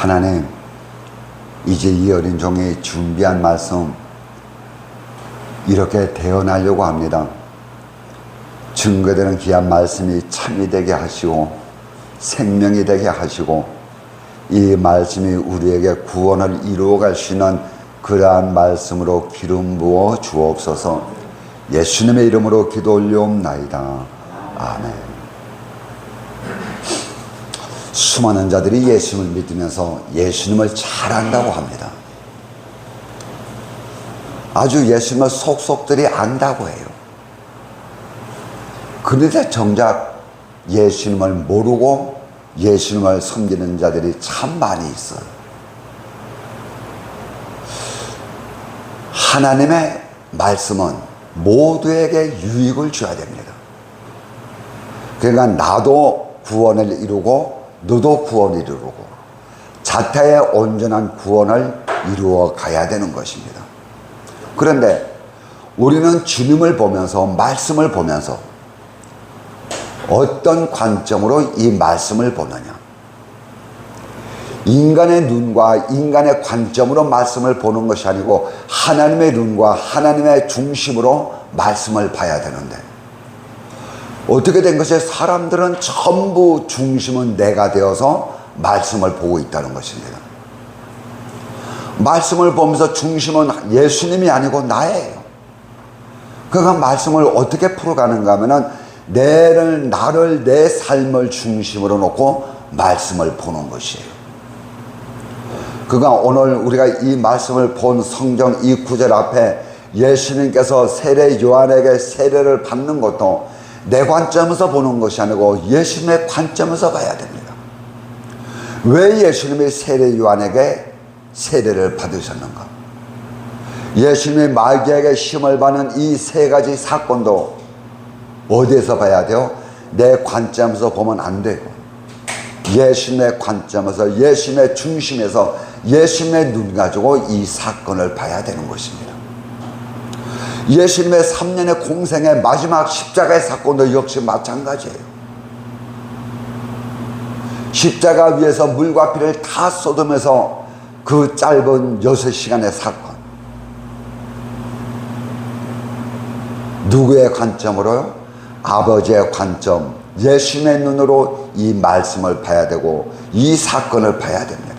하나님, 이제 이 어린 종이 준비한 말씀 이렇게 대언하려고 합니다. 증거되는 귀한 말씀이 참이 되게 하시고 생명이 되게 하시고 이 말씀이 우리에게 구원을 이루어갈 수 있는 그러한 말씀으로 기름 부어 주옵소서. 예수님의 이름으로 기도 올려옵나이다. 아멘. 수많은 자들이 예수님을 믿으면서 예수님을 잘 안다고 합니다. 아주 예수님을 속속들이 안다고 해요. 그런데 정작 예수님을 모르고 예수님을 섬기는 자들이 참 많이 있어요. 하나님의 말씀은 모두에게 유익을 줘야 됩니다. 그러니까 나도 구원을 이루고 너도 구원을 이루고 자타의 온전한 구원을 이루어 가야 되는 것입니다. 그런데 우리는 주님을 보면서 말씀을 보면서 어떤 관점으로 이 말씀을 보느냐, 인간의 눈과 인간의 관점으로 말씀을 보는 것이 아니고 하나님의 눈과 하나님의 중심으로 말씀을 봐야 되는데 어떻게 된 것이 사람들은 전부 중심은 내가 되어서 말씀을 보고 있다는 것입니다. 말씀을 보면서 중심은 예수님이 아니고 나예요. 그러니까 말씀을 어떻게 풀어가는가 하면은 나를 내 삶을 중심으로 놓고 말씀을 보는 것이에요. 그러니까 오늘 우리가 이 말씀을 본 성경 이 구절 앞에 예수님께서 세례 요한에게 세례를 받는 것도 내 관점에서 보는 것이 아니고 예수님의 관점에서 봐야 됩니다. 왜 예수님이 세례 요한에게 세례를 받으셨는가? 예수님이 마귀에게 시험을 받는 이 세 가지 사건도 어디에서 봐야 돼요? 내 관점에서 보면 안 되고 예수님의 관점에서 예수님의 중심에서 예수님의 눈 가지고 이 사건을 봐야 되는 것입니다. 예수님의 3년의 공생의 마지막 십자가의 사건도 역시 마찬가지예요. 십자가 위에서 물과 피를 다 쏟으면서 그 짧은 6시간의 사건, 누구의 관점으로요? 아버지의 관점, 예수님의 눈으로 이 말씀을 봐야 되고 이 사건을 봐야 됩니다.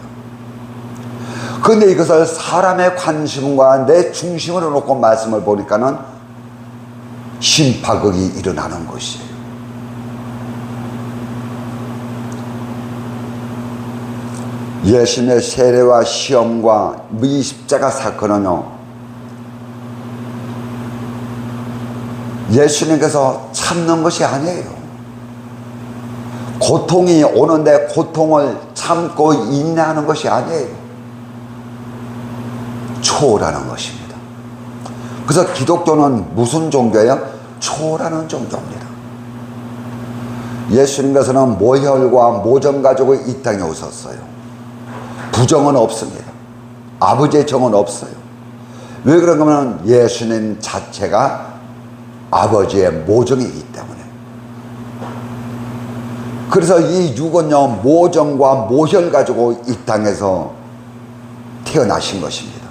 그런데 이것을 사람의 관심과 내 중심으로 놓고 말씀을 보니까는 심파극이 일어나는 것이에요. 예수님의 세례와 시험과 이 십자가 사건은요, 예수님께서 참는 것이 아니에요. 고통이 오는데 고통을 참고 인내하는 것이 아니에요. 초라는 것입니다. 그래서 기독교는 무슨 종교예요? 초라는 종교입니다. 예수님께서는 모혈과 모정 가지고 이 땅에 오셨어요. 부정은 없습니다. 아버지의 정은 없어요. 왜 그런가 하면 예수님 자체가 아버지의 모정이기 때문에. 그래서 이 육은요 모정과 모혈 가지고 이 땅에서 태어나신 것입니다.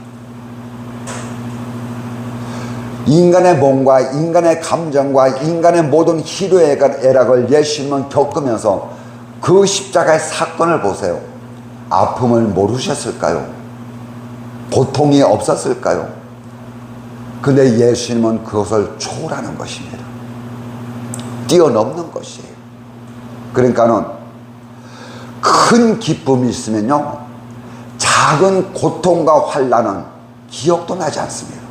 인간의 몸과 인간의 감정과 인간의 모든 희로애락을 예수님은 겪으면서 그 십자가의 사건을 보세요. 아픔을 모르셨을까요? 고통이 없었을까요? 근데 예수님은 그것을 초월하는 것입니다. 뛰어넘는 것이에요. 그러니까는 큰 기쁨이 있으면요 작은 고통과 환난은 기억도 나지 않습니다.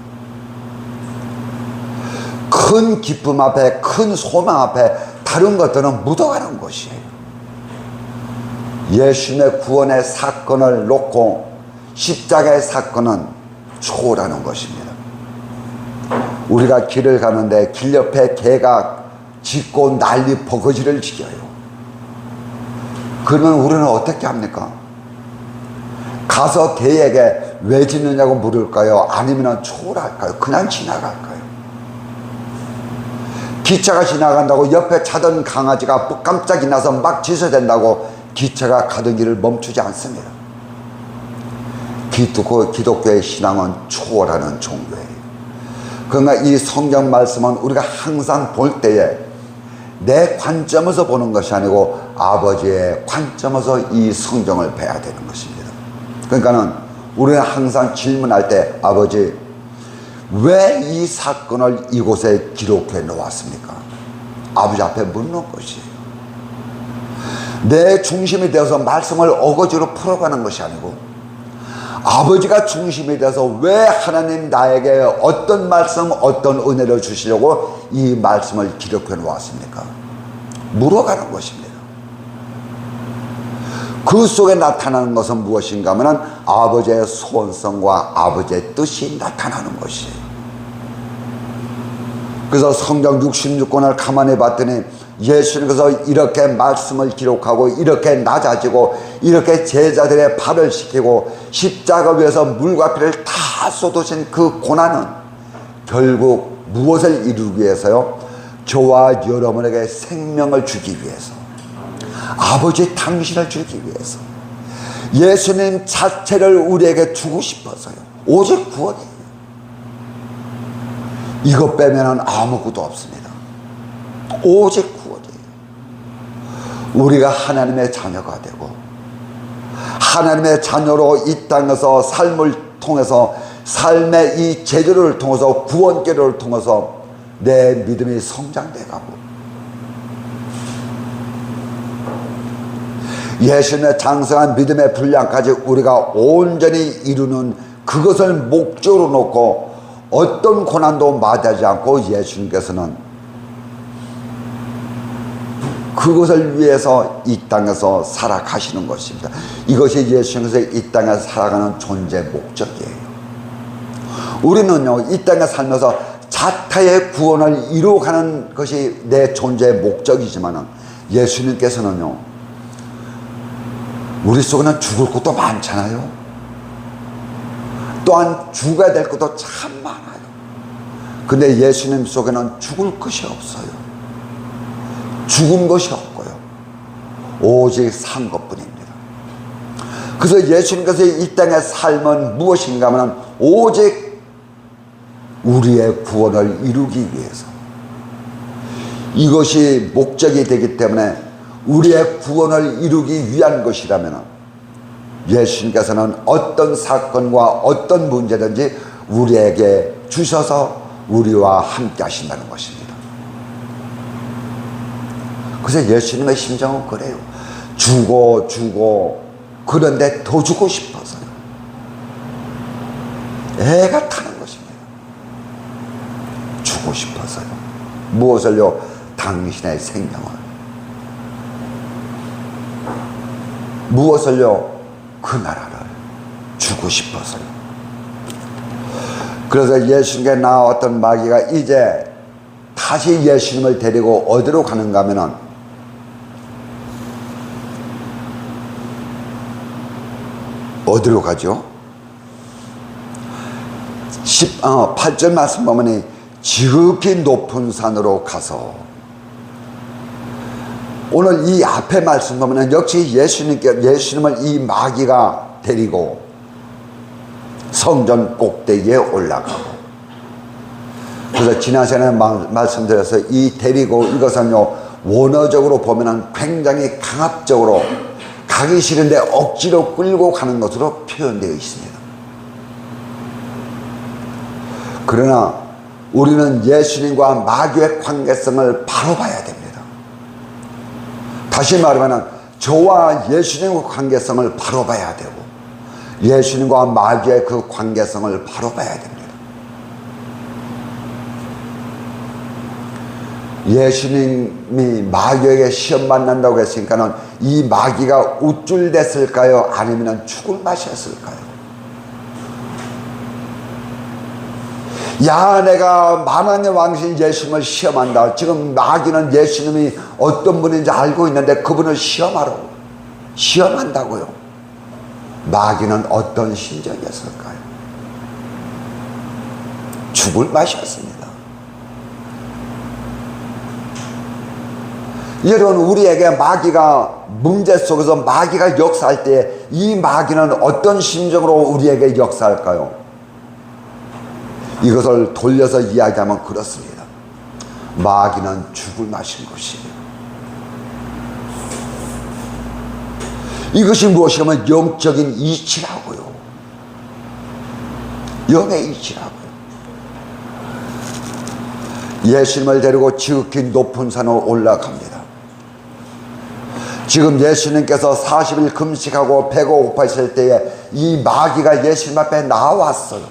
큰 기쁨 앞에, 큰 소망 앞에 다른 것들은 묻어가는 것이에요. 예수님의 구원의 사건을 놓고 십자가의 사건은 초월하는 것입니다. 우리가 길을 가는데 길 옆에 개가 짖고 난리 버거지를 지겨요. 그러면 우리는 어떻게 합니까? 가서 개에게 왜 짖느냐고 물을까요? 아니면 초월할까요? 그냥 지나갈까요? 기차가 지나간다고 옆에 차던 강아지가 깜짝이 나서 막 짖어댄다고 기차가 가던 길을 멈추지 않습니다. 기독교의 신앙은 초월하는 종교예요. 그러니까 이 성경 말씀은 우리가 항상 볼 때에 내 관점에서 보는 것이 아니고 아버지의 관점에서 이 성경을 봐야 되는 것입니다. 그러니까는 우리는 항상 질문할 때, 아버지, 왜 이 사건을 이곳에 기록해 놓았습니까? 아버지 앞에 묻는 것이에요. 내 중심이 되어서 말씀을 어거지로 풀어가는 것이 아니고 아버지가 중심이 돼서 왜 하나님 나에게 어떤 말씀, 어떤 은혜를 주시려고 이 말씀을 기록해 놓았습니까? 물어가는 것입니다. 그 속에 나타나는 것은 무엇인가 하면 아버지의 소원성과 아버지의 뜻이 나타나는 것이에요. 그래서 성경 66권을 가만히 봤더니 예수님께서 이렇게 말씀을 기록하고 이렇게 낮아지고 이렇게 제자들의 발을 씻기고 십자가 위에서 물과 피를 다 쏟으신 그 고난은 결국 무엇을 이루기 위해서요? 저와 여러분에게 생명을 주기 위해서, 아버지 당신을 주기 위해서, 예수님 자체를 우리에게 주고 싶어서요. 오직 구원이에요. 이것 빼면은 아무것도 없습니다. 오직 구원이에요. 우리가 하나님의 자녀가 되고 하나님의 자녀로 이 땅에서 삶을 통해서, 삶의 이 제도를 통해서, 구원계를 통해서 내 믿음이 성장돼 가고 예수님의 장성한 믿음의 분량까지 우리가 온전히 이루는 그것을 목적으로 놓고 어떤 고난도 마다하지 않고 예수님께서는 그것을 위해서 이 땅에서 살아가시는 것입니다. 이것이 예수님께서 이 땅에서 살아가는 존재 목적이에요. 우리는요, 이 땅에 살면서 자타의 구원을 이루어가는 것이 내 존재의 목적이지만 예수님께서는요, 우리 속에는 죽을 것도 많잖아요. 또한 죽어야 될 것도 참 많아요. 근데 예수님 속에는 죽을 것이 없어요. 죽은 것이 없고요. 오직 산 것뿐입니다. 그래서 예수님께서 이 땅의 삶은 무엇인가 하면 오직 우리의 구원을 이루기 위해서, 이것이 목적이 되기 때문에 우리의 구원을 이루기 위한 것이라면 예수님께서는 어떤 사건과 어떤 문제든지 우리에게 주셔서 우리와 함께 하신다는 것입니다. 그래서 예수님의 심정은 그래요. 주고 그런데 더 주고 싶어서요. 애가 타는 것입니다. 주고 싶어서요. 무엇을요? 당신의 생명을. 무엇을요? 그 나라를 주고 싶어서요. 그래서 예수님께 나왔던 마귀가 이제 다시 예수님을 데리고 어디로 가는가 하면은 어디로 가죠? 8절 말씀 보면 지극히 높은 산으로 가서, 오늘 이 앞에 말씀 보면 역시 예수님을 이 마귀가 데리고 성전 꼭대기에 올라가고, 그래서 지난 시간에 말씀드려서 이 데리고, 이것은요 원어적으로 보면 굉장히 강압적으로 가기 싫은데 억지로 끌고 가는 것으로 표현되어 있습니다. 그러나 우리는 예수님과 마귀의 관계성을 바로 봐야 됩니다. 다시 말하면 저와 예수님의 관계성을 바로 봐야 되고 예수님과 마귀의 그 관계성을 바로 봐야 됩니다. 예수님이 마귀에게 시험 만난다고 했으니까는 이 마귀가 우쭐댔을까요? 아니면 죽을 맛이었을까요? 야, 내가 만왕의 왕신 예수님을 시험한다. 지금 마귀는 예수님이 어떤 분인지 알고 있는데 그분을 시험한다고요. 마귀는 어떤 심정이었을까요? 죽을 맛이었습니다. 여러분, 우리에게 마귀가 문제 속에서 마귀가 역사할 때 이 마귀는 어떤 심정으로 우리에게 역사할까요? 이것을 돌려서 이야기하면 그렇습니다. 마귀는 죽을 맛인 것이에요. 이것이 무엇이냐면 영적인 이치라고요. 영의 이치라고요. 예수님을 데리고 지극히 높은 산으로 올라갑니다. 지금 예수님께서 40일 금식하고 배가 고파했을 때에 이 마귀가 예수님 앞에 나왔어요.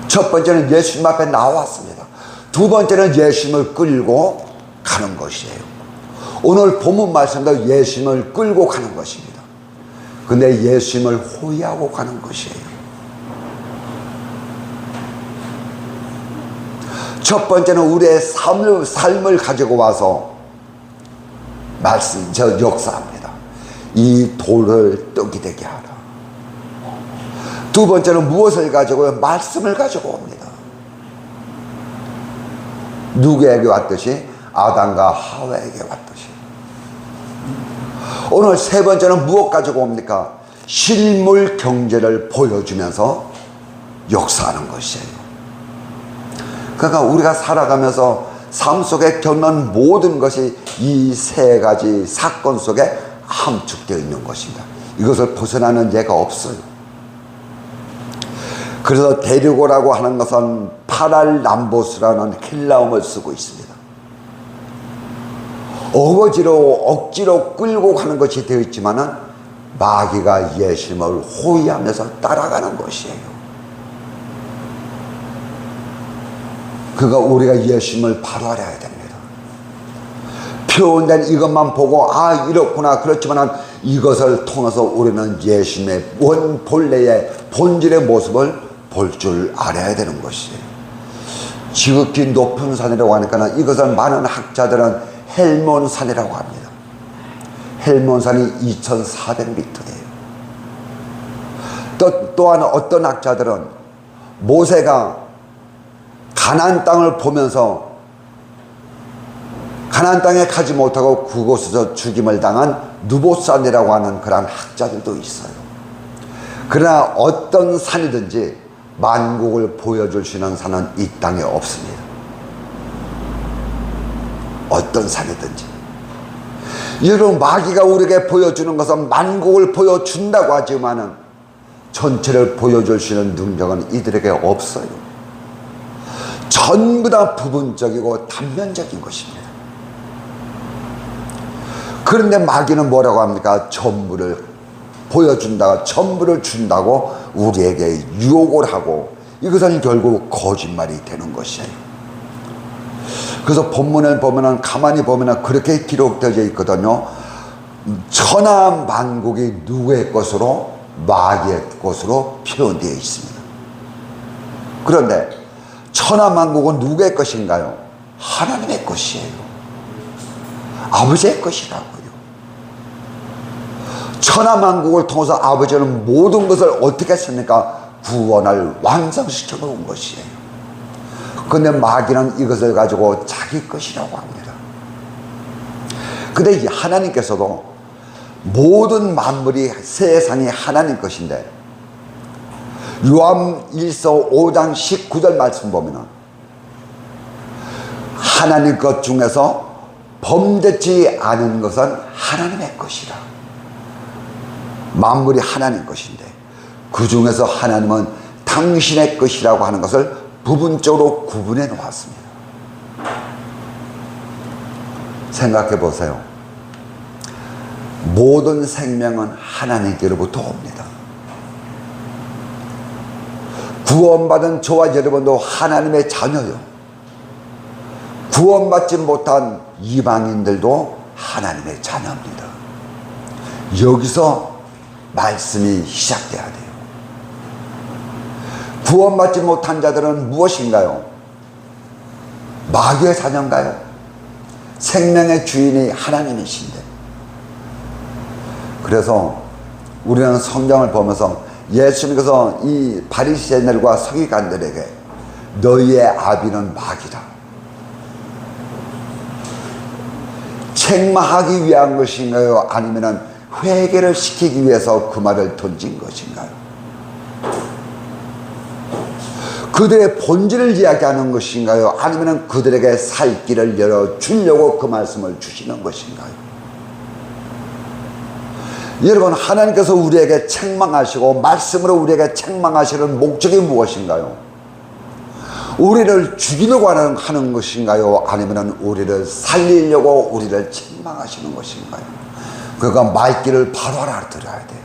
첫 번째는 예수님 앞에 나왔습니다. 두 번째는 예수님을 끌고 가는 것이에요. 오늘 본문 말씀도 예수님을 끌고 가는 것입니다. 근데 예수님을 호위하고 가는 것이에요. 첫 번째는 우리의 삶을 가지고 와서 역사합니다. 이 돌을 떡이 되게 하라. 두 번째는 무엇을 가지고요? 말씀을 가지고 옵니다. 누구에게 왔듯이? 아담과 하와에게 왔듯이. 오늘 세 번째는 무엇 가지고 옵니까? 실물 경제를 보여주면서 역사하는 것이에요. 그러니까 우리가 살아가면서 삶 속에 겪는 모든 것이 이 세 가지 사건 속에 함축되어 있는 것입니다. 이것을 벗어나는 예가 없어요. 그래서 데리고라고 하는 것은 파랄람보스라는 헬라어를 쓰고 있습니다. 억지로 끌고 가는 것이 되어 있지만은 마귀가 예수님을 호위하면서 따라가는 것이에요. 그가 우리가 예수님을 바로 알아야 됩니다. 표현된 이것만 보고 이렇구나 그렇지만 이것을 통해서 우리는 예수님의 본래의 본질의 모습을 볼 줄 알아야 되는 것이에요. 지극히 높은 산이라고 하니까 이것을 많은 학자들은 헬몬산이라고 합니다. 헬몬산이 2400m예요. 또한 어떤 학자들은 모세가 가나안 땅을 보면서 가나안 땅에 가지 못하고 그곳에서 죽임을 당한 누보산이라고 하는 그런 학자들도 있어요. 그러나 어떤 산이든지 만국을 보여줄 수 있는 산은 이 땅에 없습니다. 어떤 산이든지. 여러분, 마귀가 우리에게 보여주는 것은 만국을 보여준다고 하지만은 전체를 보여줄 수 있는 능력은 이들에게 없어요. 전부 다 부분적이고 단면적인 것입니다. 그런데 마귀는 뭐라고 합니까? 전부를 보여준다고, 전부를 준다고 우리에게 유혹을 하고, 이것은 결국 거짓말이 되는 것이에요. 그래서 본문을 보면은, 가만히 보면은 그렇게 기록되어 있거든요. 천하 만국이 누구의 것으로? 마귀의 것으로 표현되어 있습니다. 그런데 천하 만국은 누구의 것인가요? 하나님의 것이에요. 아버지의 것이라고요. 천하 만국을 통해서 아버지는 모든 것을 어떻게 했습니까? 구원을 완성시켜 놓은 것이에요. 그런데 마귀는 이것을 가지고 자기 것이라고 합니다. 근데 하나님께서도 모든 만물이 세상이 하나님 것인데, 요한일서 5장 19절 말씀 보면은 하나님 것 중에서 범죄치 않은 것은 하나님의 것이라. 만물이 하나님 것인데 그 중에서 하나님은 당신의 것이라고 하는 것을 부분적으로 구분해 놓았습니다. 생각해 보세요. 모든 생명은 하나님께로부터 옵니다. 구원받은 저와 여러분도 하나님의 자녀요. 구원받지 못한 이방인들도 하나님의 자녀입니다. 여기서 말씀이 시작돼야 돼요. 구원받지 못한 자들은 무엇인가요? 마귀의 자녀인가요? 생명의 주인이 하나님이신데. 그래서 우리는 성경을 보면서 예수님께서 이 바리새인들과 서기관들에게 너희의 아비는 마귀다, 책망하기 위한 것인가요? 아니면 회개를 시키기 위해서 그 말을 던진 것인가요? 그들의 본질을 이야기하는 것인가요? 아니면 그들에게 살 길을 열어주려고 그 말씀을 주시는 것인가요? 여러분, 하나님께서 우리에게 책망하시고 말씀으로 우리에게 책망하시는 목적이 무엇인가요? 우리를 죽이려고 하는 것인가요? 아니면 우리를 살리려고 우리를 책망하시는 것인가요? 그가 말귀를 바로 알아들어야 돼요.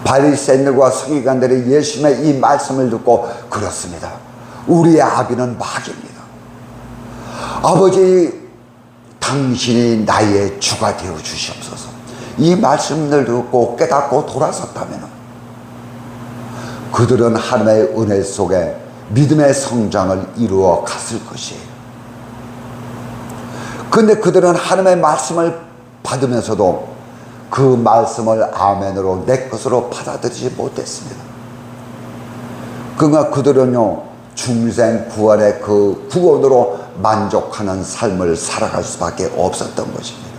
바리새인들과 서기관들이 예수님의 이 말씀을 듣고, 그렇습니다, 우리의 아비는 마귀입니다. 아버지, 당신이 나의 주가 되어 주시옵소서. 이 말씀을 듣고 깨닫고 돌아섰다면 그들은 하나님의 은혜 속에 믿음의 성장을 이루어 갔을 것이에요. 그런데 그들은 하나님의 말씀을 받으면서도 그 말씀을 아멘으로 내 것으로 받아들이지 못했습니다. 그러나 그들은요, 중생 구원의 그 구원으로 만족하는 삶을 살아갈 수밖에 없었던 것입니다.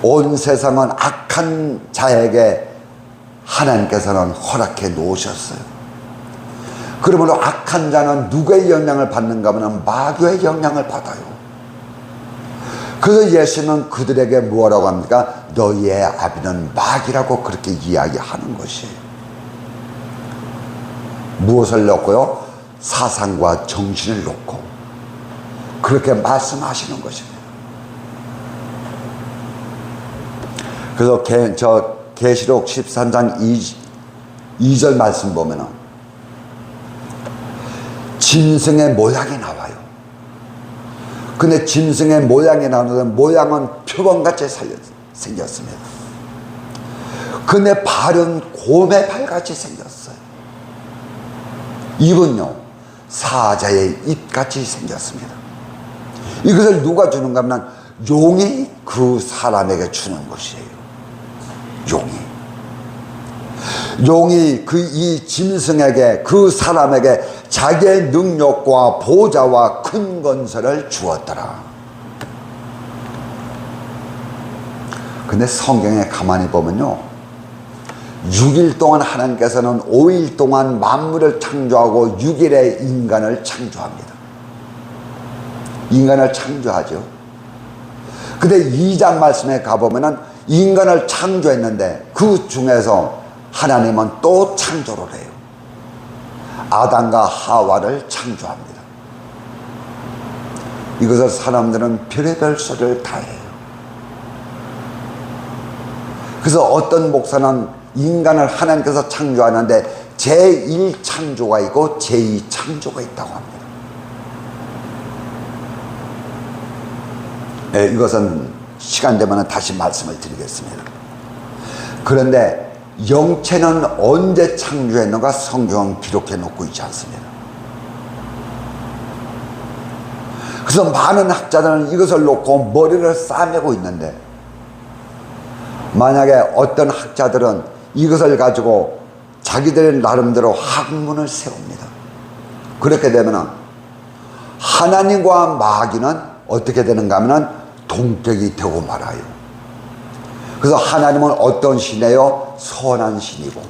온 세상은 악한 자에게 하나님께서는 허락해 놓으셨어요. 그러므로 악한 자는 누구의 영향을 받는가 하면 마귀의 영향을 받아요. 그래서 예수는 그들에게 뭐라고 합니까? 너희의 아비는 마귀라고 그렇게 이야기하는 것이에요. 무엇을 놓고요? 사상과 정신을 놓고 그렇게 말씀하시는 것입니다. 그래서 계시록 13장 2절 말씀 보면은 짐승의 모양이 나와요. 근데 짐승의 모양이 나오는데 모양은 표범같이 생겼습니다. 근데 발은 곰의 발같이 생겼어요. 입은요, 사자의 입같이 생겼습니다. 이것을 누가 주는가 하면 용이 그 사람에게 주는 것이에요. 용이 이 짐승에게, 그 사람에게 자기의 능력과 보좌와 큰 건설을 주었더라. 근데 성경에 가만히 보면요, 6일 동안 하나님께서는 5일 동안 만물을 창조하고 6일에 인간을 창조합니다. 인간을 창조하죠. 근데 2장 말씀에 가보면은 인간을 창조했는데 그 중에서 하나님은 또 창조를 해요. 아담과 하와를 창조합니다. 이것을 사람들은 별의별 소리를 다 해요. 그래서 어떤 목사는 인간을 하나님께서 창조하는데 제1창조가 있고 제2창조가 있다고 합니다. 네, 이것은 시간 되면 다시 말씀을 드리겠습니다. 그런데 영체는 언제 창조했는가 성경은 기록해 놓고 있지 않습니다. 그래서 많은 학자들은 이것을 놓고 머리를 싸매고 있는데, 만약에 어떤 학자들은 이것을 가지고 자기들 나름대로 학문을 세웁니다. 그렇게 되면 하나님과 마귀는 어떻게 되는가 하면 동격이 되고 말아요. 그래서 하나님은 어떤 신이에요? 선한 신이고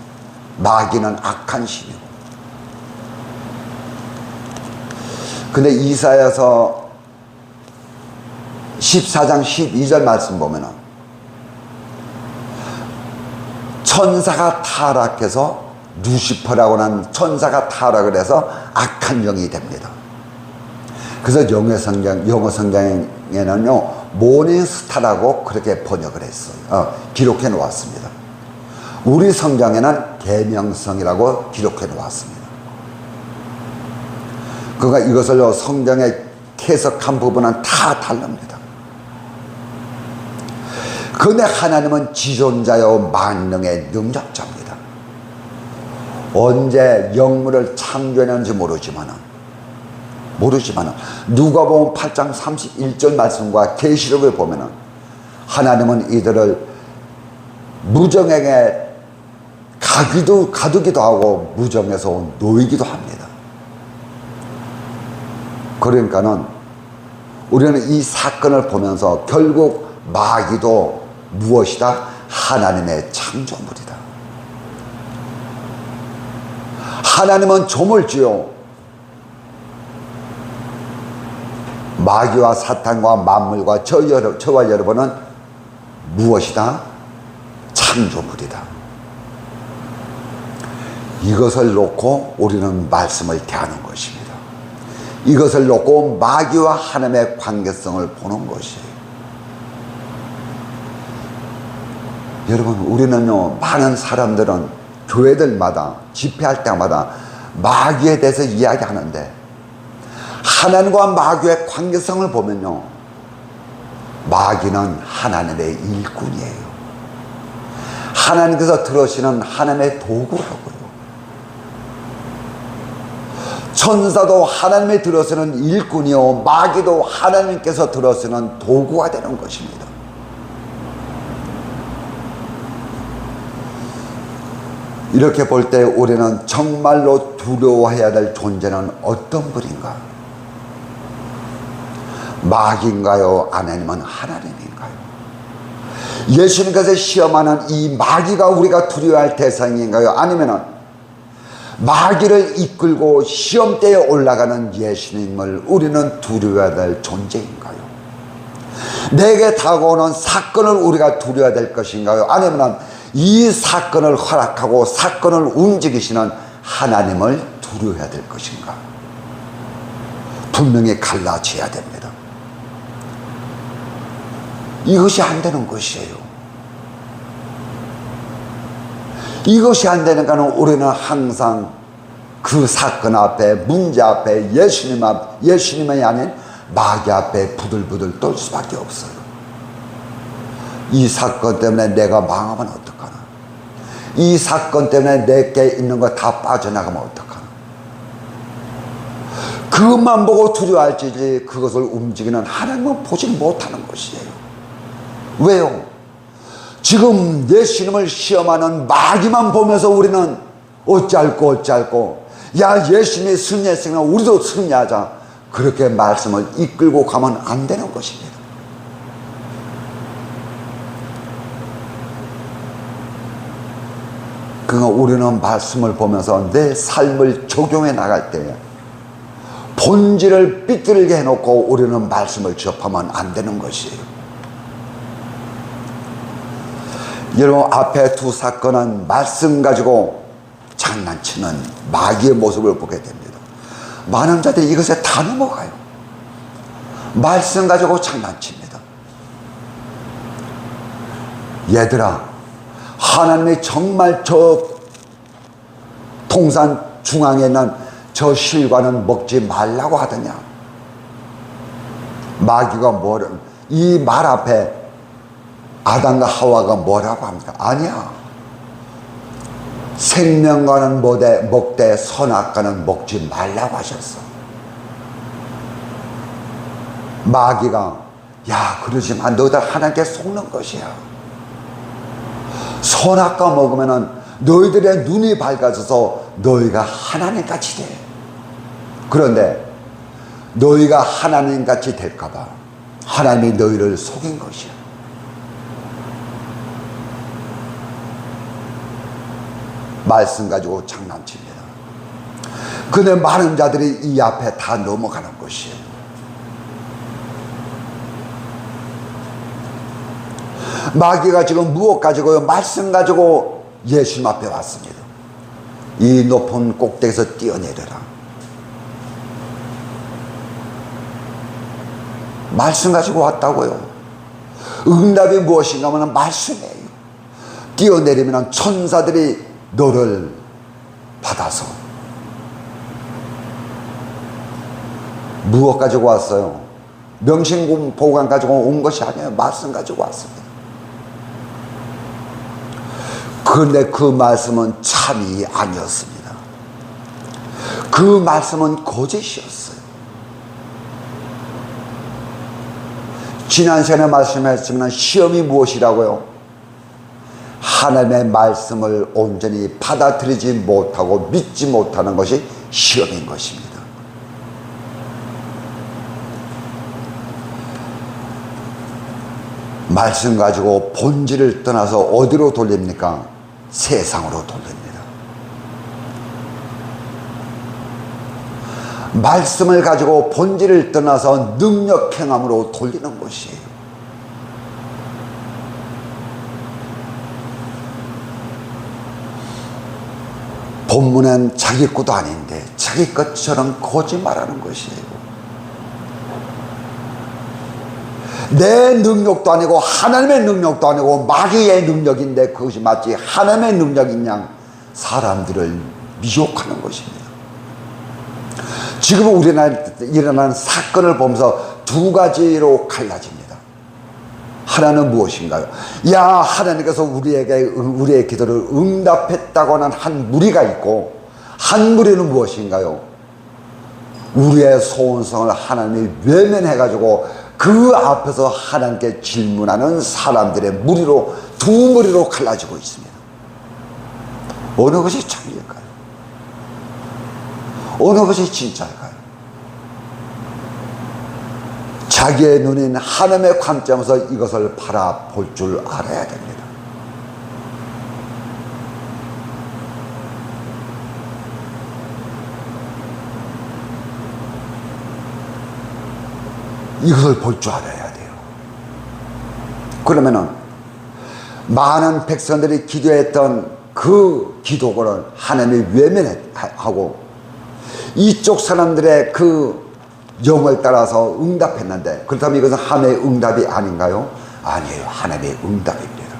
마귀는 악한 신이고. 근데 이사야서 14장 12절 말씀 보면은 천사가 타락해서, 루시퍼라고 하는 천사가 타락을 해서 악한 영이 됩니다. 그래서 영어 성경에는요 모닝스타라고 그렇게 번역을 했어요. 기록해 놓았습니다. 우리 성경에는 계명성이라고 기록해 놓았습니다. 그러니까 이것을 성경에 해석한 부분은 다 다릅니다. 그런데 하나님은 지존자요 만능의 능력자입니다. 언제 영물을 창조했는지 모르지만 누가복음 8장 31절 말씀과 계시록을 보면은 하나님은 이들을 무정에게 가두기도 하고 무정에서 놓이기도 합니다. 그러니까는 우리는 이 사건을 보면서 결국 마귀도 무엇이다? 하나님의 창조물이다. 하나님은 조물주요. 마귀와 사탄과 만물과 저와 여러분은 무엇이다? 창조물이다. 이것을 놓고 우리는 말씀을 대하는 것입니다. 이것을 놓고 마귀와 하나님의 관계성을 보는 것이에요. 여러분, 우리는요, 많은 사람들은 교회들마다 집회할 때마다 마귀에 대해서 이야기하는데, 하나님과 마귀의 관계성을 보면요, 마귀는 하나님의 일꾼이에요. 하나님께서 들으시는 하나님의 도구라고요. 천사도 하나님이 들으시는 일꾼이요, 마귀도 하나님께서 들으시는 도구가 되는 것입니다. 이렇게 볼 때 우리는 정말로 두려워해야 될 존재는 어떤 분인가? 마귀인가요? 아니면 하나님인가요? 예수님께서 시험하는 이 마귀가 우리가 두려워할 대상인가요? 아니면 마귀를 이끌고 시험대에 올라가는 예수님을 우리는 두려워해야 될 존재인가요? 내게 다가오는 사건을 우리가 두려워해야 될 것인가요? 아니면 이 사건을 허락하고 사건을 움직이시는 하나님을 두려워해야 될 것인가? 분명히 갈라져야 됩니다. 이것이 안 되는 것이에요. 이것이 안 되는 거는 우리는 항상 그 사건 앞에, 문제 앞에, 예수님이 아닌 마귀 앞에 부들부들 떨 수밖에 없어요. 이 사건 때문에 내가 망하면 어떡하나? 이 사건 때문에 내게 있는 거 다 빠져나가면 어떡하나? 그것만 보고 두려워할지 그것을 움직이는 하나님은 보지 못하는 것이에요. 왜요? 지금 예수님을 시험하는 마귀만 보면서 우리는 어찌할꼬 야, 예수님이 승리했으니까 우리도 승리하자, 그렇게 말씀을 이끌고 가면 안 되는 것입니다. 그러니까 우리는 말씀을 보면서 내 삶을 적용해 나갈 때 본질을 삐뚤게 해놓고 우리는 말씀을 접하면 안 되는 것이에요. 여러분, 앞에 두 사건은 말씀 가지고 장난치는 마귀의 모습을 보게 됩니다. 많은 자들이 이것에 다 넘어가요. 말씀 가지고 장난칩니다. 얘들아, 하나님이 정말 저 동산 중앙에 있는 저 실과는 먹지 말라고 하더냐? 마귀가 이 말 앞에 아담과 하와가 뭐라고 합니까? 아니야. 생명과는 먹되 선악과는 먹지 말라고 하셨어. 마귀가, 야, 그러지 마. 너희들 하나님께 속는 것이야. 선악과 먹으면은 너희들의 눈이 밝아져서 너희가 하나님같이 돼. 그런데 너희가 하나님같이 될까봐 하나님이 너희를 속인 것이야. 말씀 가지고 장난칩니다. 근데 많은 자들이 이 앞에 다 넘어가는 것이에요. 마귀가 지금 무엇 가지고요? 말씀 가지고 예수님 앞에 왔습니다. 이 높은 꼭대기에서 뛰어내려라. 말씀 가지고 왔다고요. 응답이 무엇인가 하면 말씀이에요. 뛰어내리면 천사들이 너를 받아서 무엇 가지고 왔어요? 명심보관 가지고 온 것이 아니에요. 말씀 가지고 왔습니다. 그런데 그 말씀은 참이 아니었습니다. 그 말씀은 거짓이었어요. 지난 시간에 말씀했지만 시험이 무엇이라고요? 하나님의 말씀을 온전히 받아들이지 못하고 믿지 못하는 것이 시험인 것입니다. 말씀 가지고 본질을 떠나서 어디로 돌립니까? 세상으로 돌립니다. 말씀을 가지고 본질을 떠나서 능력 행함으로 돌리는 것이에요. 본문은 자기 것도 아닌데 자기 것처럼 거짓말하는 것이에요. 내 능력도 아니고 하나님의 능력도 아니고 마귀의 능력인데 그것이 마치 하나님의 능력인 양 사람들을 미혹하는 것입니다. 지금 우리나라에 일어나는 사건을 보면서 두 가지로 갈라집니다. 하나는 무엇인가요? 야, 하나님께서 우리의 기도를 응답했다고 하는 한 무리가 있고, 한 무리는 무엇인가요? 우리의 소원성을 하나님이 외면해가지고 그 앞에서 하나님께 질문하는 사람들의 무리로, 두 무리로 갈라지고 있습니다. 어느 것이 참일까요? 어느 것이 진짜일까요? 자기의 눈인 하나님의 관점에서 이것을 바라볼 줄 알아야 됩니다. 이것을 볼 줄 알아야 돼요. 그러면은 많은 백성들이 기도했던 그 기도를 하나님이 외면하고 이쪽 사람들의 그 영을 따라서 응답했는데, 그렇다면 이것은 하나님의 응답이 아닌가요? 아니에요. 하나님의 응답입니다.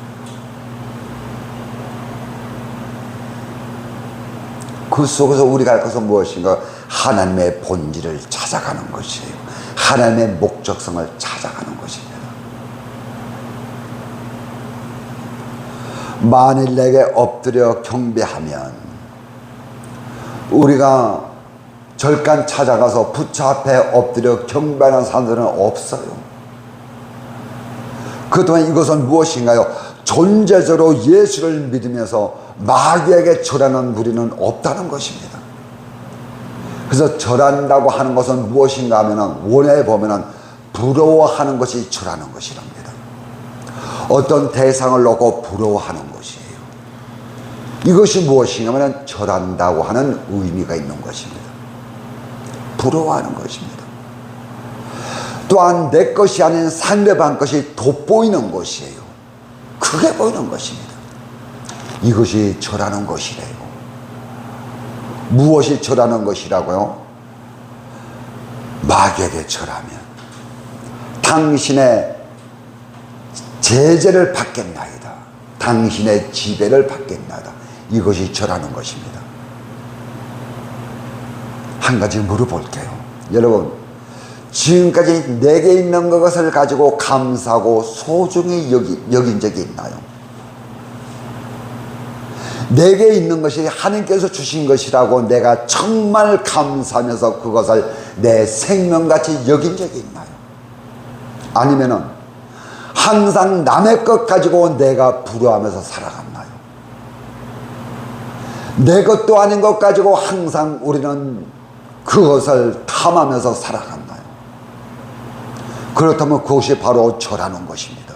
그 속에서 우리가 할 것은 무엇인가? 하나님의 본질을 찾아가는 것이에요. 하나님의 목적성을 찾아가는 것입니다. 만일 내게 엎드려 경배하면, 우리가 절간 찾아가서 부처 앞에 엎드려 경배하는 사람들은 없어요. 그동안 이것은 무엇인가요? 존재적으로 예수를 믿으면서 마귀에게 절하는 무리는 없다는 것입니다. 그래서 절한다고 하는 것은 무엇인가 하면은, 원어에 보면은 부러워하는 것이 절하는 것이랍니다. 어떤 대상을 놓고 부러워하는 것이에요. 이것이 무엇인가 하면은 절한다고 하는 의미가 있는 것입니다. 부러워하는 것입니다. 또한 내 것이 아닌 상대방 것이 돋보이는 것이에요. 크게 보이는 것입니다. 이것이 절하는 것이래요. 무엇이 절하는 것이라고요? 마귀에게 절하면 당신의 제재를 받겠나이다. 당신의 지배를 받겠나이다. 이것이 절하는 것입니다. 한 가지 물어볼게요. 여러분, 지금까지 내게 있는 것을 가지고 감사하고 소중히 여긴 적이 있나요? 내게 있는 것이 하나님께서 주신 것이라고 내가 정말 감사하면서 그것을 내 생명같이 여긴 적이 있나요? 아니면은 항상 남의 것 가지고 내가 부러워하면서 살아갔나요? 내 것도 아닌 것 가지고 항상 우리는 그것을 탐하면서 살아갔나요? 그렇다면 그것이 바로 절하는 것입니다.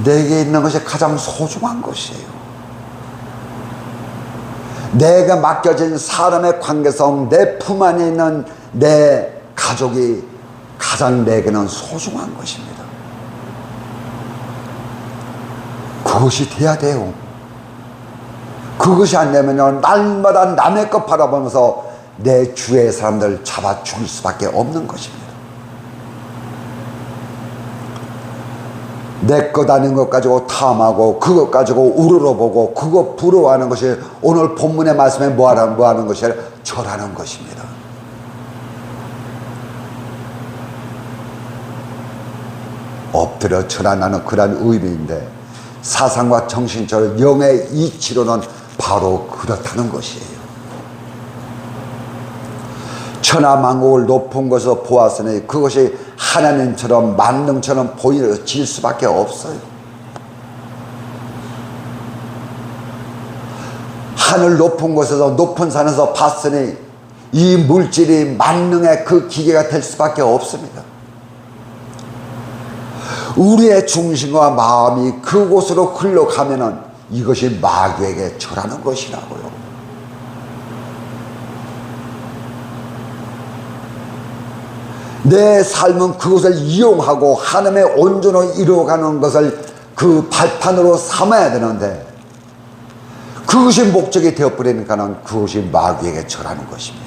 내게 있는 것이 가장 소중한 것이에요. 내가 맡겨진 사람의 관계성, 내 품 안에 있는 내 가족이 가장 내게는 소중한 것입니다. 그것이 돼야 돼요. 그것이 안 되면 날마다 남의 것 바라보면서 내 주위의 사람들을 잡아 죽일 수밖에 없는 것입니다. 내 것 아닌 것 가지고 탐하고 그것 가지고 우러러보고 그거 부러워하는 것이 오늘 본문의 말씀에 뭐하는 것이 아니라 절하는 것입니다. 엎드려 절하는 그런 의미인데, 사상과 정신적으로 영의 이치로는 바로 그렇다는 것이에요. 천하만국을 높은 곳에서 보았으니 그것이 하나님처럼 만능처럼 보여질 수밖에 없어요. 하늘 높은 곳에서 높은 산에서 봤으니 이 물질이 만능의 그 기계가 될 수밖에 없습니다. 우리의 중심과 마음이 그곳으로 흘러가면은 이것이 마귀에게 절하는 것이라고요. 내 삶은 그것을 이용하고 하나님의 온전로 이루어가는 것을 그 발판으로 삼아야 되는데, 그것이 목적이 되어버리니까는 그것이 마귀에게 절하는 것입니다.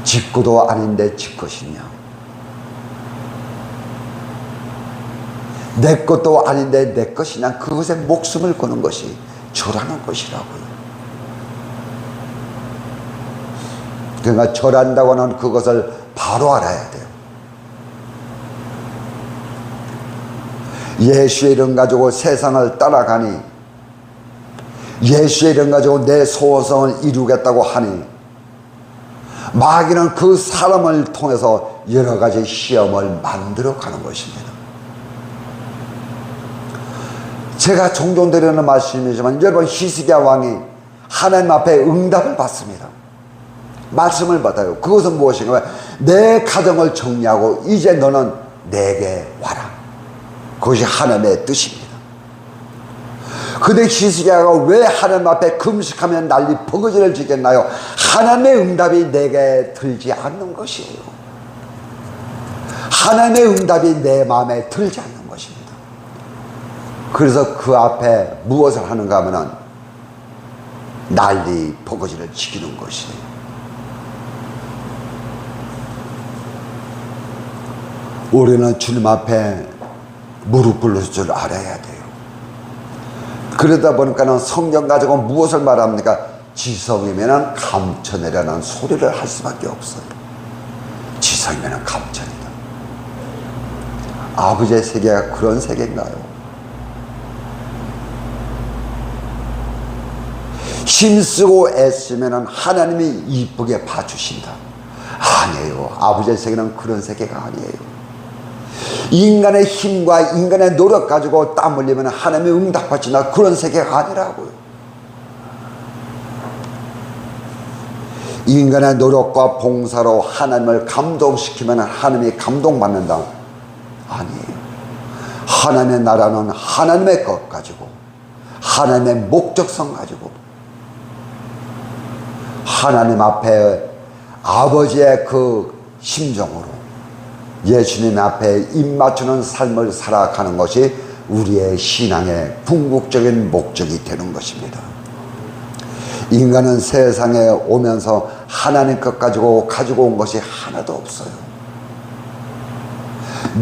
지 것도 아닌데 지 것이냐, 내 것도 아닌데 내 것이냐, 그것에 목숨을 거는 것이 절하는 것이라고요. 그러니까 절한다고 하는 그것을 바로 알아야 돼요. 예수의 이름 가지고 세상을 따라가니, 예수의 이름 가지고 내 소원성을 이루겠다고 하니, 마귀는 그 사람을 통해서 여러 가지 시험을 만들어 가는 것입니다. 제가 종종 드리는 말씀이지만, 여러분, 히스기야 왕이 하나님 앞에 응답을 받습니다. 말씀을 받아요. 그것은 무엇인가? 내 가정을 정리하고 이제 너는 내게 와라. 그것이 하나님의 뜻입니다. 근데 히스기야가 왜 하나님 앞에 금식하면 난리 버거지를 지겠나요? 하나님의 응답이 내게 들지 않는 것이에요. 하나님의 응답이 내 마음에 들지 않는 것입니다. 그래서 그 앞에 무엇을 하는가 하면은 난리 버거지를 지키는 것이에요. 우리는 주님 앞에 무릎 꿇을 줄 알아야 돼요. 그러다 보니까는 성경 가지고 무엇을 말합니까? 지성이면은 감춰내라는 소리를 할 수밖에 없어요. 지성이면은 감춰내라. 아버지의 세계가 그런 세계인가요? 힘쓰고 애쓰면은 하나님이 이쁘게 봐주신다. 아니에요. 아버지의 세계는 그런 세계가 아니에요. 인간의 힘과 인간의 노력 가지고 땀 흘리면 하나님이 응답하시나, 그런 세계가 아니라고요. 인간의 노력과 봉사로 하나님을 감동시키면 하나님이 감동받는다. 아니에요. 하나님의 나라는 하나님의 것 가지고, 하나님의 목적성 가지고, 하나님 앞에 아버지의 그 심정으로 예수님 앞에 입맞추는 삶을 살아가는 것이 우리의 신앙의 궁극적인 목적이 되는 것입니다. 인간은 세상에 오면서 하나님 것 가지고 온 것이 하나도 없어요.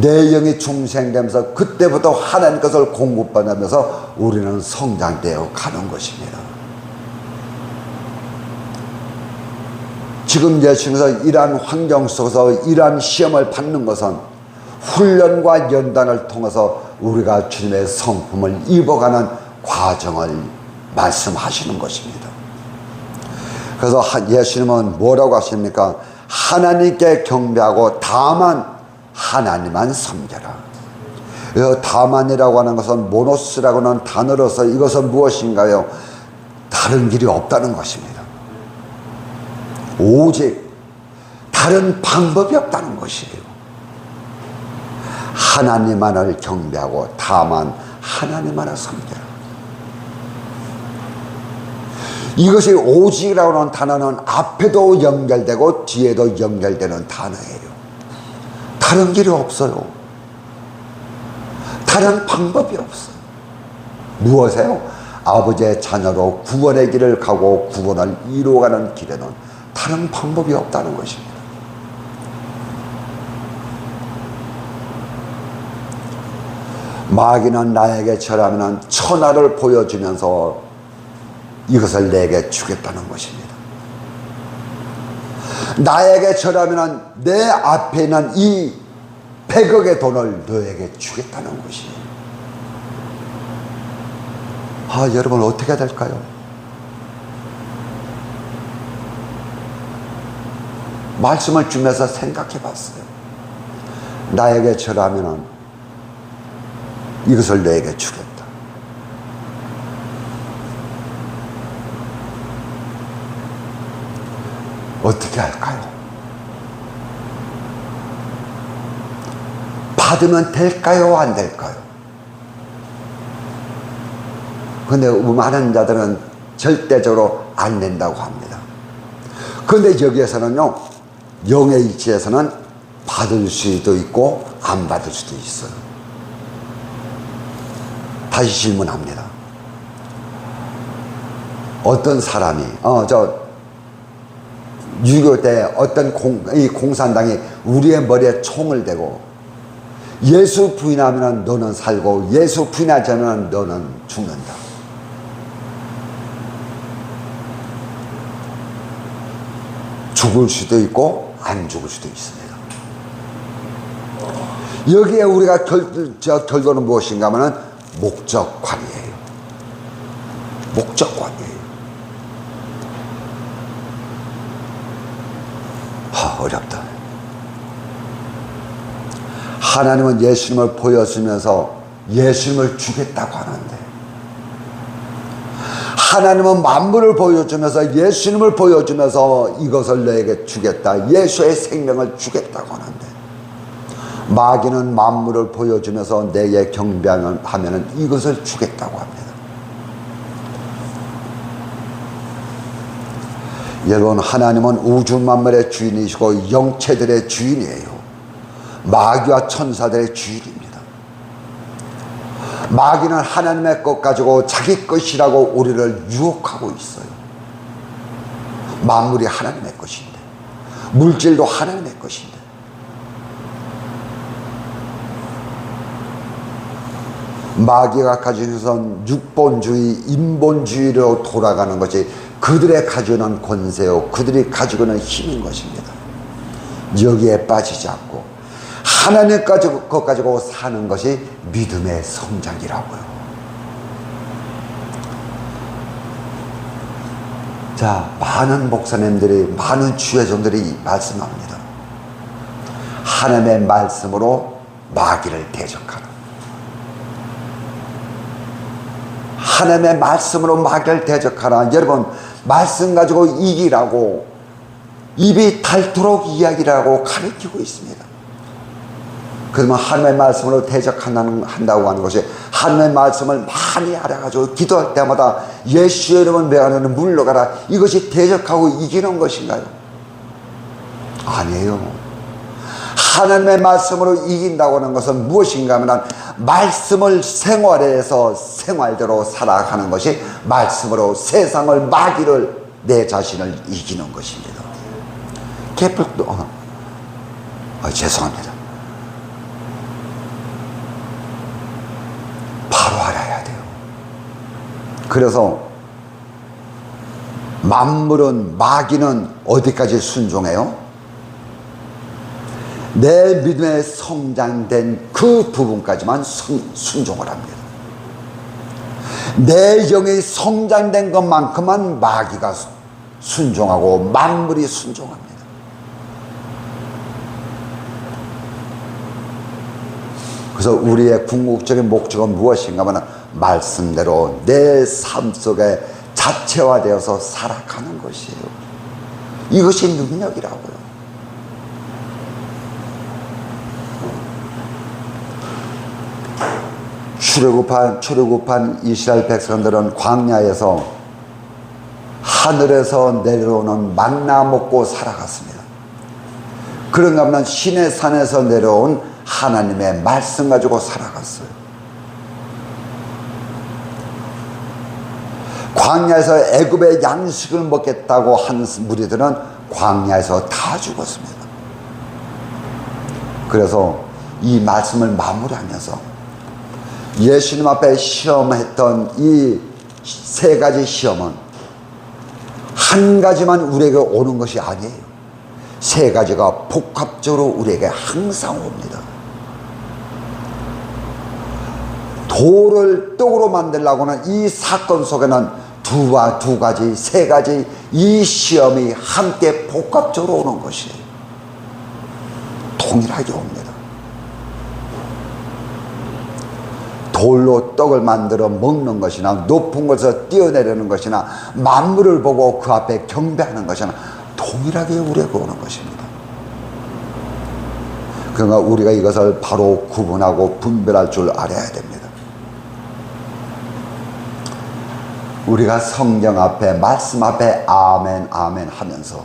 내 영이 중생되면서 그때부터 하나님 것을 공급받으면서 우리는 성장되어 가는 것입니다. 지금 예수님께서 이러한 환경 속에서 이러한 시험을 받는 것은 훈련과 연단을 통해서 우리가 주님의 성품을 입어가는 과정을 말씀하시는 것입니다. 그래서 예수님은 뭐라고 하십니까? 하나님께 경배하고 다만 하나님만 섬겨라. 다만이라고 하는 것은 모노스라고 하는 단어로서 이것은 무엇인가요? 다른 길이 없다는 것입니다. 오직 다른 방법이 없다는 것이에요. 하나님만을 경배하고 다만 하나님만을 섬겨라. 이것이 오직이라고 하는 단어는 앞에도 연결되고 뒤에도 연결되는 단어예요. 다른 길이 없어요. 다른 방법이 없어요. 무엇이에요? 아버지의 자녀로 구원의 길을 가고 구원을 이루어가는 길에는 다른 방법이 없다는 것입니다. 마귀는 나에게 절하면 천하를 보여주면서 이것을 내게 주겠다는 것입니다. 나에게 절하면 내 앞에 있는 이 100억의 돈을 너에게 주겠다는 것이에요. 여러분 어떻게 해야 될까요? 말씀을 주면서 생각해 봤어요. 나에게 절하면 이것을 너에게 주겠다. 어떻게 할까요? 받으면 될까요? 안 될까요? 근데 많은 자들은 절대적으로 안 된다고 합니다. 그런데 여기에서는요, 영의 이치에서는 받을 수도 있고 안 받을 수도 있어요. 다시 질문합니다. 어떤 사람이 유교 때 어떤 이 공산당이 우리의 머리에 총을 대고 예수 부인하면 너는 살고 예수 부인하지 않으면 너는 죽는다. 죽을 수도 있고 안 죽을 수도 있습니다. 여기에 우리가 결론은 무엇인가 하면 목적관이에요. 목적관이에요. 어렵다. 하나님은 예수님을 보여주면서 예수님을 주겠다고 하는데, 하나님은 만물을 보여주면서 예수님을 보여주면서 이것을 너에게 주겠다, 예수의 생명을 주겠다고 하는데, 마귀는 만물을 보여주면서 내게 경배하면 이것을 주겠다고 합니다. 여러분, 하나님은 우주 만물의 주인이시고 영체들의 주인이에요. 마귀와 천사들의 주인입니다. 마귀는 하나님의 것 가지고 자기 것이라고 우리를 유혹하고 있어요. 만물이 하나님의 것인데, 물질도 하나님의 것인데, 마귀가 가지고 있는 육본주의, 인본주의로 돌아가는 것이 그들의 가지고 있는 권세요, 그들이 가지고 있는 힘인 것입니다. 여기에 빠지지 않고 하나님 것 가지고 사는 것이 믿음의 성장이라고요. 자, 많은 목사님들이, 많은 주회종들이 말씀합니다. 하나님의 말씀으로 마귀를 대적하라. 하나님의 말씀으로 마귀를 대적하라. 여러분, 말씀 가지고 이기라고 입이 닳도록 이야기라고 가르치고 있습니다. 그러면 하나님의 말씀으로 대적한다고 하는 것이, 하나님의 말씀을 많이 알아가지고 기도할 때마다 예수의 이름을 명하는 물러가라, 이것이 대적하고 이기는 것인가요? 아니에요. 하나님의 말씀으로 이긴다고 하는 것은 무엇인가 하면 말씀을 생활해서 생활대로 살아가는 것이 말씀으로 세상을, 마귀를, 내 자신을 이기는 것입니다. 개뿔도 죄송합니다. 바로 알아야 돼요. 그래서 만물은, 마귀는 어디까지 순종해요? 내 믿음에 성장된 그 부분까지만 순종을 합니다. 내 영이 성장된 것만큼만 마귀가 순종하고 만물이 순종합니다. 그래서 우리의 궁극적인 목적은 무엇인가 하면 말씀대로 내 삶 속에 자체화되어서 살아가는 것이에요. 이것이 능력이라고요. 출애굽한 이스라엘 백성들은 광야에서 하늘에서 내려오는 만나 먹고 살아갔습니다. 그런가 하면 시내 산에서 내려온 하나님의 말씀 가지고 살아갔어요. 광야에서 애굽의 양식을 먹겠다고 한 무리들은 광야에서 다 죽었습니다. 그래서 이 말씀을 마무리하면서 예수님 앞에 시험했던 이 세 가지 시험은 한 가지만 우리에게 오는 것이 아니에요. 세 가지가 복합적으로 우리에게 항상 옵니다. 돌을 떡으로 만들려고 하는 이 사건 속에는 두 가지, 세 가지 이 시험이 함께 복합적으로 오는 것이에요. 동일하게 옵니다. 돌로 떡을 만들어 먹는 것이나 높은 곳에서 뛰어내리는 것이나 만물을 보고 그 앞에 경배하는 것이나 동일하게 우리에게 오는 것입니다. 그러니까 우리가 이것을 바로 구분하고 분별할 줄 알아야 됩니다. 우리가 성경 앞에, 말씀 앞에 아멘 아멘 하면서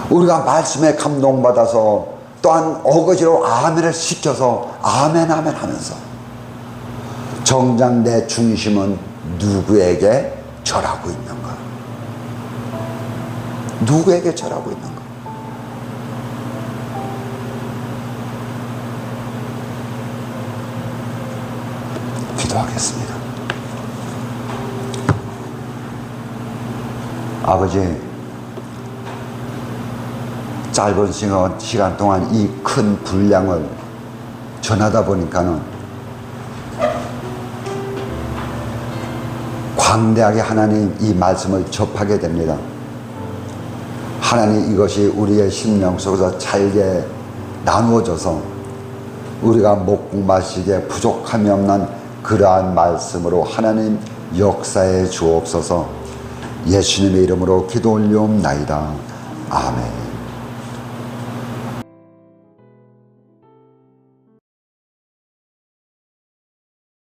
우리가 말씀에 감동받아서 또한 어거지로 아멘을 시켜서 아멘 아멘 하면서 정작 내 중심은 누구에게 절하고 있는가? 누구에게 절하고 있는가? 기도하겠습니다. 아버지, 짧은 시간 동안 이 큰 분량을 전하다 보니까는 광대하게 하나님 이 말씀을 접하게 됩니다. 하나님, 이것이 우리의 심령 속에서 잘게 나누어져서 우리가 먹고 마시기에 부족함이 없는 그러한 말씀으로 하나님 역사해 주옵소서. 예수님의 이름으로 기도 올리옵나이다. 아멘.